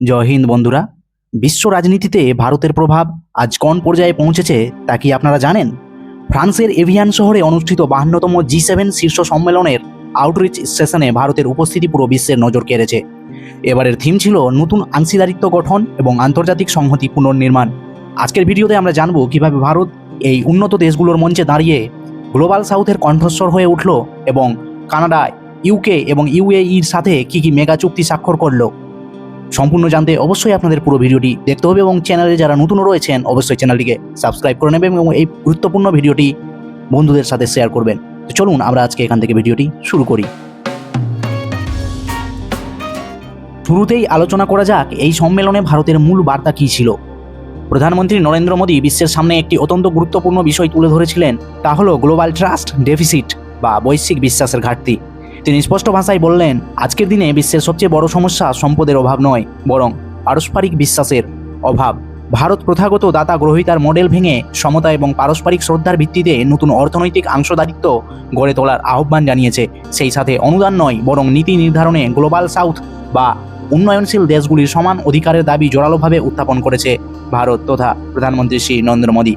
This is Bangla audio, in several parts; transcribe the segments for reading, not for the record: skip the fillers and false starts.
জয় হিন্দ বন্ধুরা। বিশ্ব রাজনীতিতে ভারতের প্রভাব আজ কোন পর্যায়ে পৌঁছেছে তা কি আপনারা জানেন? ফ্রান্সের এভিয়ান শহরে অনুষ্ঠিত 52তম G7 শীর্ষ সম্মেলনের আউটরিচ সেশনে ভারতের উপস্থিতি পুরো বিশ্বের নজর কেড়েছে। এবারের থিম ছিল নতুন অংশীদারিত্ব গঠন এবং আন্তর্জাতিক সংহতি পুনর্নির্মাণ। আজকের ভিডিওতে আমরা জানব কিভাবে ভারত এই উন্নত দেশগুলোর মঞ্চে দাঁড়িয়ে গ্লোবাল সাউথের কণ্ঠস্বর হয়ে উঠল এবং কানাডা, ইউকে এবং ইউএইর সাথে কি মেগা চুক্তি স্বাক্ষর করলো। সম্পূর্ণ জানতে অবশ্যই আপনাদের পুরো ভিডিওটি দেখতে হবে এবং চ্যানেলে যারা নতুন রয়েছেন অবশ্যই চ্যানেলটিকে সাবস্ক্রাইব করে নেবেন এবং এই গুরুত্বপূর্ণ ভিডিওটি বন্ধুদের সাথে শেয়ার করবেন। তো চলুন আমরা আজকে এখান থেকে ভিডিওটি শুরু করি। শুরুতেই আলোচনা করা যাক এই সম্মেলনে ভারতের মূল বার্তা কী ছিল। প্রধানমন্ত্রী নরেন্দ্র মোদী বিশ্বের সামনে একটি অত্যন্ত গুরুত্বপূর্ণ বিষয় তুলে ধরেছিলেন, তা হলো গ্লোবাল ট্রাস্ট ডেফিসিট বা বৈশ্বিক বিশ্বাসের ঘাটতি। তিনি স্পষ্ট ভাষায় বললেন, আজকের দিনে বিশ্বের সবচেয়ে বড় সমস্যা সম্পদের অভাব নয়, বরং পারস্পরিক বিশ্বাসের অভাব। ভারত প্রথাগত দাতা গ্রহীতার মডেল ভেঙে সমতা এবং পারস্পরিক শ্রদ্ধার ভিত্তিতে নতুন অর্থনৈতিক অংশীদারিত্ব গড়ে তোলার আহ্বান জানিয়েছে। সেই সাথে অনুদান নয় বরং নীতি নির্ধারণে গ্লোবাল সাউথ বা উন্নয়নশীল দেশগুলির সমান অধিকারের দাবি জোরালোভাবে উত্থাপন করেছে ভারত তথা প্রধানমন্ত্রী শ্রী নরেন্দ্র মোদী।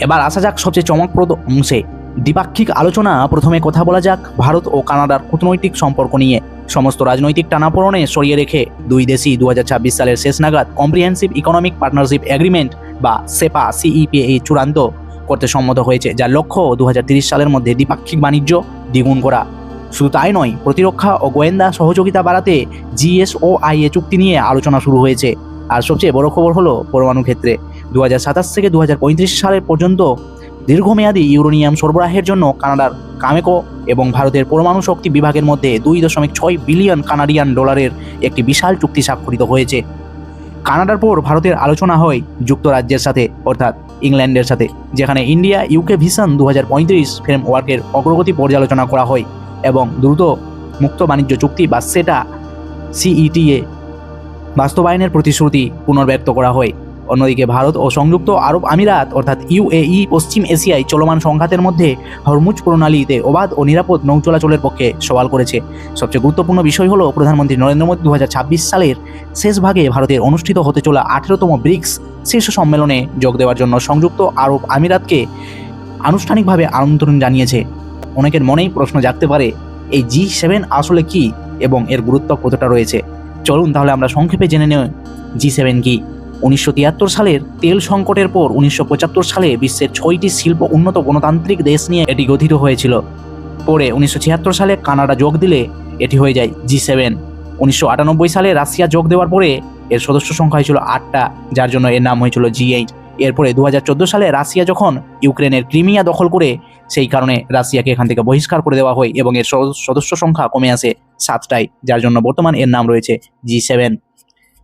এবার আসা যাক সবচেয়ে চমকপ্রদ অংশে। দ্বিপাক্ষিক আলোচনা। প্রথমে কথা বলা যাক ভারত ও কানাডার কূটনৈতিক সম্পর্ক নিয়ে। সমস্ত রাজনৈতিক টানাপোড়েনে সরিয়ে রেখে দুই দেশই 2026 সালের শেষ নাগাদ কম্প্রিহেন্সিভ ইকোনমিক পার্টনারশিপ এগ্রিমেন্ট বা সেপা সিইপিএ চূড়ান্ত করতে সম্মত হয়েছে, যার লক্ষ্য 2030 সালের মধ্যে দ্বিপাক্ষিক বাণিজ্য দ্বিগুণ করা। শুধু তাই নয়, প্রতিরক্ষা ও গোয়েন্দা সহযোগিতা বাড়াতে GSOIA চুক্তি নিয়ে আলোচনা শুরু হয়েছে। আর সবচেয়ে বড় খবর হলো পরমাণু ক্ষেত্রে 2027 থেকে 2035 সালের পর্যন্ত দীর্ঘমেয়াদী ইউরেনিয়াম সরবরাহের জন্য কানাডার কামেকো এবং ভারতের পরমাণু শক্তি বিভাগের মধ্যে 2.6 বিলিয়ন কানাডিয়ান ডলারের একটি বিশাল চুক্তি স্বাক্ষরিত হয়েছে। কানাডার পর ভারতের আলোচনা হয় যুক্তরাজ্যের সাথে অর্থাৎ ইংল্যান্ডের সাথে, যেখানে ইন্ডিয়া ইউকে ভিশন 2035 ফ্রেমওয়ার্কের অগ্রগতি পর্যালোচনা করা হয় এবং দ্রুত মুক্ত বাণিজ্য চুক্তি বা সেটা CETA বাস্তবায়নের প্রতিশ্রুতি পুনর্ব্যক্ত করা হয়। অন্যদিকে ভারত ও সংযুক্ত আরব আমিরাত অর্থাৎ UAE পশ্চিম এশিয়ায় চলমান সংঘাতের মধ্যে হরমুজ প্রণালীতে অবাধ ও নিরাপদ নৌ চলাচলের পক্ষে সওয়াল করেছে। সবচেয়ে গুরুত্বপূর্ণ বিষয় হলো প্রধানমন্ত্রী নরেন্দ্র মোদী 2026 সালের শেষ ভাগে ভারতের অনুষ্ঠিত হতে চলা 18তম ব্রিক্স শীর্ষ সম্মেলনে যোগ দেওয়ার জন্য সংযুক্ত আরব আমিরাতকে আনুষ্ঠানিকভাবে আমন্ত্রণ জানিয়েছে। অনেকের মনেই প্রশ্ন জাগতে পারে, এই G7 আসলে কি এবং এর গুরুত্ব কতটা রয়েছে। চলুন তাহলে আমরা সংক্ষেপে জেনে নেই G7 কি। 1973 সালের তেল সংকটের পর 1975 সালে বিশ্বের 6টি শিল্প উন্নত গণতান্ত্রিক দেশ নিয়ে এটি গঠিত হয়েছিল। পরে 1976 সালে কানাডা যোগ দিলে এটি হয়ে যায় G7। 1998 সালে রাশিয়া যোগ দেওয়ার পরে এর সদস্য সংখ্যা হয়েছিল 8টা, যার জন্য এর নাম হয়েছিল G8। এরপরে 2014 সালে রাশিয়া যখন ইউক্রেনের ক্রিমিয়া দখল করে, সেই কারণে রাশিয়াকে এখান থেকে বহিষ্কার করে দেওয়া হয় এবং এর সদস্য সংখ্যা কমে আসে 7টায়, যার জন্য বর্তমান এর নাম রয়েছে G7।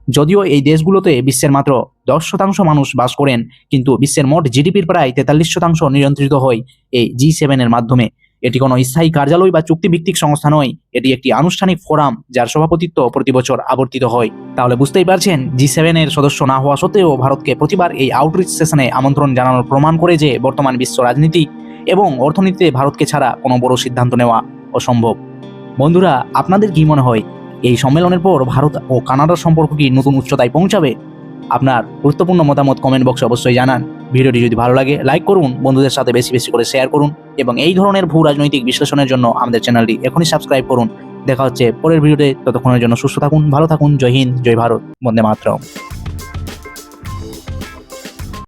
যদিও এই দেশগুলোতে বিশ্বের মাত্র 10% মানুষ বাস করেন, কিন্তু বিশ্বের মোট জিডিপির প্রায় 43% নিয়ন্ত্রিত হয় এই G7 এর মাধ্যমে। এটি কোনো স্থায়ী কার্যালয় বা চুক্তিভিত্তিক সংস্থা নয়, এটি একটি আনুষ্ঠানিক ফোরাম যার সভাপতিত্ব প্রতি বছর আবর্তিত হয়। তাহলে বুঝতেই পারছেন, G7 এর সদস্য না হওয়া সত্ত্বেও ভারতকে প্রতিবার এই আউটরিচ সেশনে আমন্ত্রণ জানানোর প্রমাণ করে যে বর্তমান বিশ্ব রাজনীতি এবং অর্থনীতিতে ভারতকে ছাড়া কোনো বড় সিদ্ধান্ত নেওয়া অসম্ভব। বন্ধুরা, আপনাদের কি মনে হয় এই সম্মেলনের পর ভারত ও কানাডার সম্পর্ক কি নতুন উচ্চতায় পৌঁছাবে? আপনার গুরুত্বপূর্ণ মতামত কমেন্ট বক্সে অবশ্যই জানান। ভিডিওটি যদি ভালো লাগে লাইক করুন, বন্ধুদের সাথে বেশি বেশি করে শেয়ার করুন এবং এই ধরনের ভূ রাজনৈতিক বিশ্লেষণের জন্য আমাদের চ্যানেলটি এখনই সাবস্ক্রাইব করুন। দেখা হচ্ছে পরের ভিডিওতে, ততক্ষণের জন্য সুস্থ থাকুন, ভালো থাকুন। জয় হিন্দ, জয় ভারত, বন্দে মাতরম।